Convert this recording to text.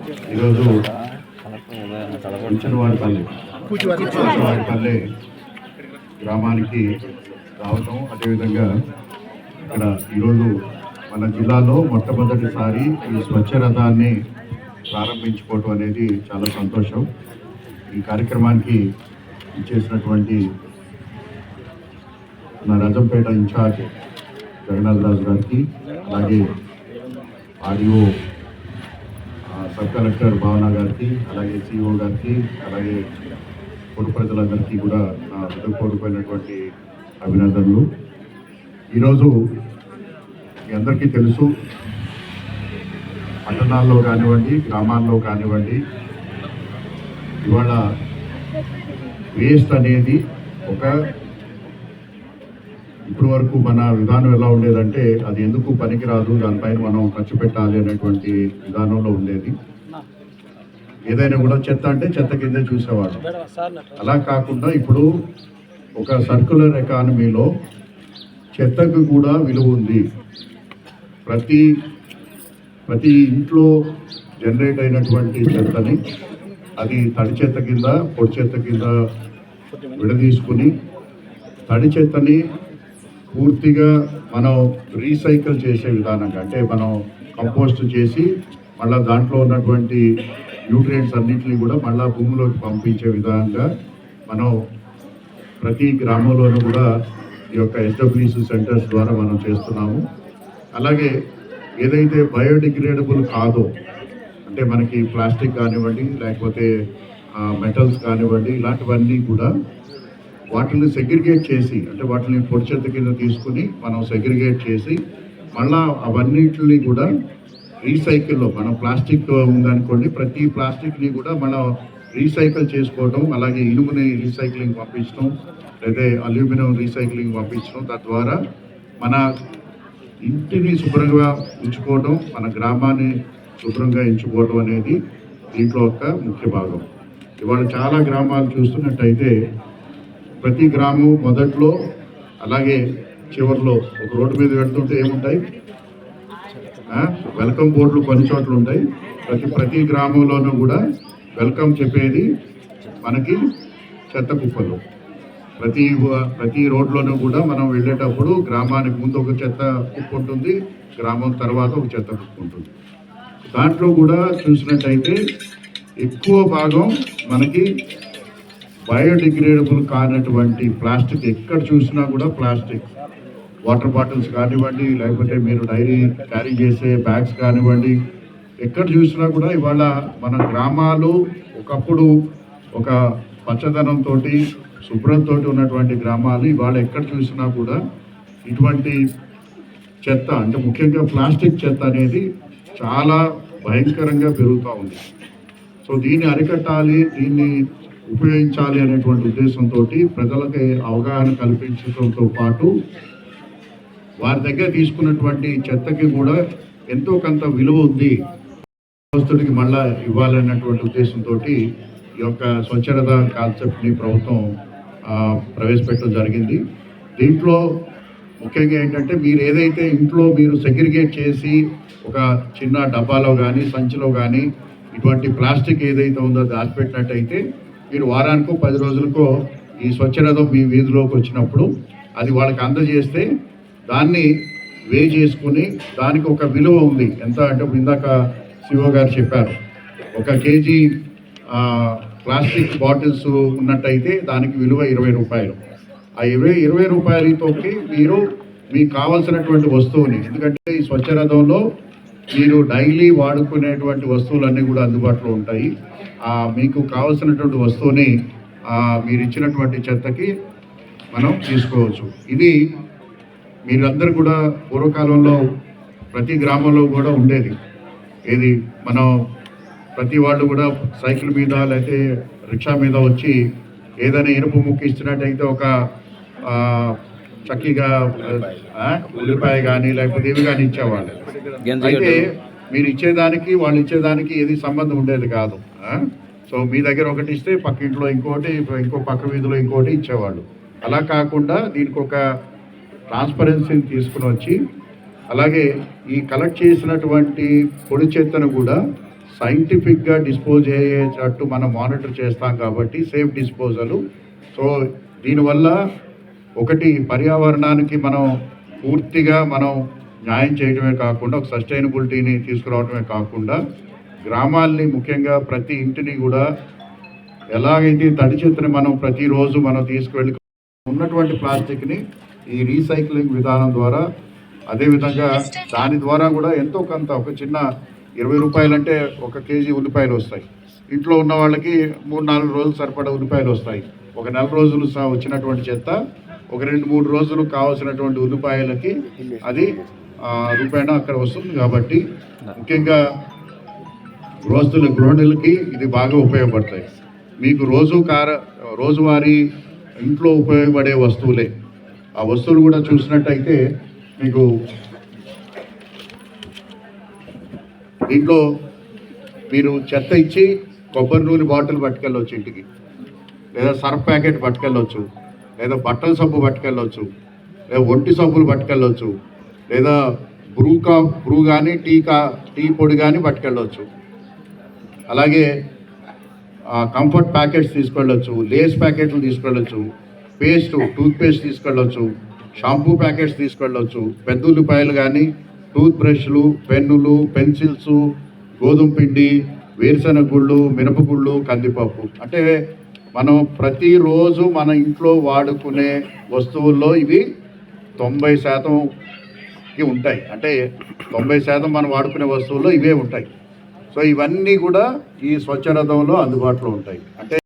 ఈరోజు కూచివాడిపల్లి గ్రామానికి రావటం, అదేవిధంగా ఇక్కడ ఈరోజు మన జిల్లాలో మొట్టమొదటిసారి ఈ స్వచ్ఛ రథాన్ని ప్రారంభించుకోవటం అనేది చాలా సంతోషం. ఈ కార్యక్రమానికి ఇచ్చేసినటువంటి మన రాజంపేట ఇన్ఛార్జ్ జగన్నాథ్ రాజు గారికి, అలాగే ఆర్డీఓ సబ్ కలెక్టర్ భావన గారికి, అలాగే సిఇఓ గారికి, అలాగే పొడు ప్రజలందరికీ కూడా నా హృదయపూర్వకమైనటువంటి అభినందనలు. ఈరోజు మీ అందరికీ తెలుసు, పట్టణాల్లో కానివ్వండి, గ్రామాల్లో కానివ్వండి, ఇవాళ వేస్ట్ అనేది ఇప్పటి వరకు మన విధానం ఎలా ఉండేదంటే అది ఎందుకు పనికిరాదు, దానిపైన మనం ఖర్చు పెట్టాలి అనేటువంటి విధానంలో ఉండేది. ఏదైనా కూడా చెత్త అంటే చెత్త కిందే చూసేవాడు. అలా కాకుండా ఇప్పుడు ఒక సర్క్యులర్ ఎకానమీలో చెత్తకు కూడా విలువ ఉంది. ప్రతి ఇంట్లో జనరేట్ అయినటువంటి చెత్తని అది తడి చెత్త కింద, పొడి చెత్త కింద విడదీసుకుని తడి చెత్తని పూర్తిగా మనం రీసైకిల్ చేసే విధానంగా, అంటే మనం కంపోస్ట్ చేసి మళ్ళీ దాంట్లో ఉన్నటువంటి న్యూట్రియంట్స్ అన్నింటినీ కూడా మళ్ళీ భూమిలోకి పంపించే విధంగా మనం ప్రతి గ్రామంలోనూ కూడా ఈ యొక్క ఎస్డబ్ల్యూసి సెంటర్స్ ద్వారా మనం చేస్తున్నాము. అలాగే ఏదైతే బయోడిగ్రేడబుల్ కాదో, అంటే మనకి ప్లాస్టిక్ కానివ్వండి, లేకపోతే మెటల్స్ కానివ్వండి, ఇలాంటివన్నీ కూడా వాటిని సెగ్రిగేట్ చేసి, అంటే వాటిని పొడి చెత్త కింద తీసుకుని మనం సెగ్రిగేట్ చేసి మళ్ళా అవన్నిటిని కూడా రీసైకిల్లో, మనం ప్లాస్టిక్ ఉందనుకోండి, ప్రతి ప్లాస్టిక్ని కూడా మనం రీసైకిల్ చేసుకోవడం, అలాగే ఇనుముని రీసైక్లింగ్ పంపించడం, లేదా అల్యూమినియం రీసైక్లింగ్ పంపించడం, తద్వారా మన ఇంటిని శుభ్రంగా ఉంచుకోవడం, మన గ్రామాన్ని శుభ్రంగా ఎంచుకోవడం అనేది దీంట్లో ఒక ముఖ్య భాగం. ఇవాళ చాలా గ్రామాలు చూస్తున్నట్టయితే ప్రతి గ్రామం మొదట్లో అలాగే చివరిలో ఒక రోడ్డు మీద వెళ్తుంటే ఏముంటాయి, వెల్కమ్ బోర్డులు కొన్ని చోట్ల ఉంటాయి. ప్రతి గ్రామంలోనూ కూడా వెల్కమ్ చెప్పేది మనకి చెత్త కుప్పలు. ప్రతి రోడ్లోనూ కూడా మనం వెళ్ళేటప్పుడు గ్రామానికి ముందు ఒక చెత్త కుప్ప ఉంటుంది, గ్రామం తర్వాత ఒక చెత్త కుప్ప ఉంటుంది. దాంట్లో కూడా చూసినట్టయితే ఎక్కువ భాగం మనకి బయోడిగ్రేడబుల్ కానటువంటి ప్లాస్టిక్. ఎక్కడ చూసినా కూడా ప్లాస్టిక్, వాటర్ బాటిల్స్ కానివ్వండి, లేకపోతే మీరు డైరీ క్యారీ చేసే బ్యాగ్స్ కానివ్వండి, ఎక్కడ చూసినా కూడా ఇవాళ మన గ్రామాలు ఒకప్పుడు ఒక పచ్చదనంతో, శుభ్రంతో ఉన్నటువంటి గ్రామాలు ఇవాళ ఎక్కడ చూసినా కూడా ఇటువంటి చెత్త, అంటే ముఖ్యంగా ప్లాస్టిక్ చెత్త అనేది చాలా భయంకరంగా పెరుగుతూ ఉంది. సో దీన్ని అరికట్టాలి, దీన్ని ఉపయోగించాలి అనేటువంటి ఉద్దేశంతో ప్రజలకి అవగాహన కల్పించడంతో పాటు వారి దగ్గర తీసుకున్నటువంటి చెత్తకి కూడా ఎంతో కొంత విలువ ఉంది, వస్తుడికి మళ్ళా ఇవ్వాలన్నటువంటి ఉద్దేశంతో ఈ యొక్క స్వచ్ఛరథ కాన్సెప్ట్ని ప్రభుత్వం ప్రవేశపెట్టడం జరిగింది. దీంట్లో ముఖ్యంగా ఏంటంటే మీరు ఏదైతే ఇంట్లో మీరు సెగ్రిగేట్ చేసి ఒక చిన్న డబ్బాలో కానీ సంచిలో కానీ ఇటువంటి ప్లాస్టిక్ ఏదైతే ఉందో దాచిపెట్టినట్టయితే మీరు వారానికో 10 రోజులకో ఈ స్వచ్ఛరథం మీ వీధిలోకి వచ్చినప్పుడు అది వాళ్ళకి అందజేస్తే దాన్ని వే చేసుకుని దానికి ఒక విలువ ఉంది. ఎంత అంటే ఇందాక సిఓ గారు చెప్పారు, 1 కేజీ ప్లాస్టిక్ బాటిల్స్ ఉన్నట్టయితే దానికి విలువ 20 రూపాయలు. ఆ 20 రూపాయలతో మీరు మీకు కావాల్సినటువంటి వస్తువుని, ఎందుకంటే ఈ స్వచ్ఛరథంలో మీరు డైలీ వాడుకునేటువంటి వస్తువులన్నీ కూడా అందుబాటులో ఉంటాయి. మీకు కావాల్సినటువంటి వస్తువుని మీరు ఇచ్చినటువంటి చెత్తకి మనం తీసుకోవచ్చు. ఇది మీరందరూ కూడా పూర్వకాలంలో ప్రతి గ్రామంలో కూడా ఉండేది. ఏది మనం ప్రతి వాళ్ళు కూడా సైకిల్ మీద లేకపోతే రిక్షా మీద వచ్చి ఏదైనా ఇనుపు ముక్కు ఇచ్చినట్టయితే ఒక చక్కగా ఉల్లిపాయ కానీ లేకపోతే ఏవి కానీ ఇచ్చేవాళ్ళు. అయితే మీరు ఇచ్చేదానికి వాళ్ళు ఇచ్చేదానికి ఏది సంబంధం ఉండేది కాదు. సో మీ దగ్గర ఒకటి ఇస్తే పక్క ఇంట్లో ఇంకోటి, ఇంకో పక్క వీధిలో ఇంకోటి ఇచ్చేవాళ్ళు. అలా కాకుండా దీనికి ఒక ట్రాన్స్పరెన్సీని తీసుకుని వచ్చి, అలాగే ఈ కలెక్ట్ చేసినటువంటి పొడి చెత్తను కూడా సైంటిఫిక్గా డిస్పోజ్ అయ్యేటట్టు మనం మానిటర్ చేస్తాం కాబట్టి సేఫ్ డిస్పోజల్. సో దీనివల్ల ఒకటి పర్యావరణానికి మనం పూర్తిగా మనం న్యాయం చేయడమే కాకుండా ఒక సస్టైనబిలిటీని తీసుకురావడమే కాకుండా గ్రామాల్ని ముఖ్యంగా ప్రతి ఇంటిని కూడా ఎలాగైతే తడి చెత్తని మనం ప్రతిరోజు మనం తీసుకువెళ్ళి ఉన్నటువంటి ప్లాస్టిక్ని ఈ రీసైక్లింగ్ విధానం ద్వారా, అదేవిధంగా దాని ద్వారా కూడా ఎంతో కొంత ఒక చిన్న 20 రూపాయలు అంటే 1 కేజీ ఉల్లిపాయలు వస్తాయి. ఇంట్లో ఉన్న వాళ్ళకి 3-4 రోజులు సరిపడా ఉల్లిపాయలు వస్తాయి. ఒక నెల రోజులు వచ్చినటువంటి చెత్త ఒక 2-3 రోజులు కావాల్సినటువంటి ఉల్లిపాయలకి అది రూపాయన అక్కడ వస్తుంది. కాబట్టి ముఖ్యంగా గృహిణులకి ఇది బాగా ఉపయోగపడతాయి. మీకు రోజువారీ ఇంట్లో ఉపయోగపడే వస్తువులే. ఆ వస్తువులు కూడా చూసినట్టయితే మీకు దీంట్లో మీరు చెత్త ఇచ్చి కొబ్బరి నూనె బాటిల్ పట్టుకెళ్ళవచ్చు ఇంటికి, లేదా సర్ఫ్ ప్యాకెట్ పట్టుకెళ్ళవచ్చు, లేదా బట్టల సబ్బు పట్టుకెళ్ళవచ్చు, లేదా ఒంటి సబ్బులు పట్టుకెళ్ళవచ్చు, లేదా బ్రూ కానీ టీ పొడి కానీ పట్టుకెళ్ళవచ్చు. అలాగే కంఫర్ట్ ప్యాకెట్స్ తీసుకెళ్ళవచ్చు, లేస్ ప్యాకెట్లు తీసుకెళ్ళవచ్చు, టూత్పేస్ట్ తీసుకెళ్ళవచ్చు, షాంపూ ప్యాకెట్స్ తీసుకెళ్ళవచ్చు, పెద్ద ఉల్లిపాయలు కానీ, టూత్ బ్రష్లు, పెన్నులు, పెన్సిల్స్, గోధుమ పిండి, వేరుశెనగ గుళ్ళు, మినపగుళ్ళు, కందిపప్పు. అంటే మనం ప్రతిరోజు మన ఇంట్లో వాడుకునే వస్తువుల్లో ఇవి 90% ఉంటాయి. అంటే 90% మనం వాడుకునే వస్తువుల్లో ఇవే ఉంటాయి. సో ఇవన్నీ కూడా ఈ స్వచ్ఛ రథంలో అందుబాటులో ఉంటాయి. అంటే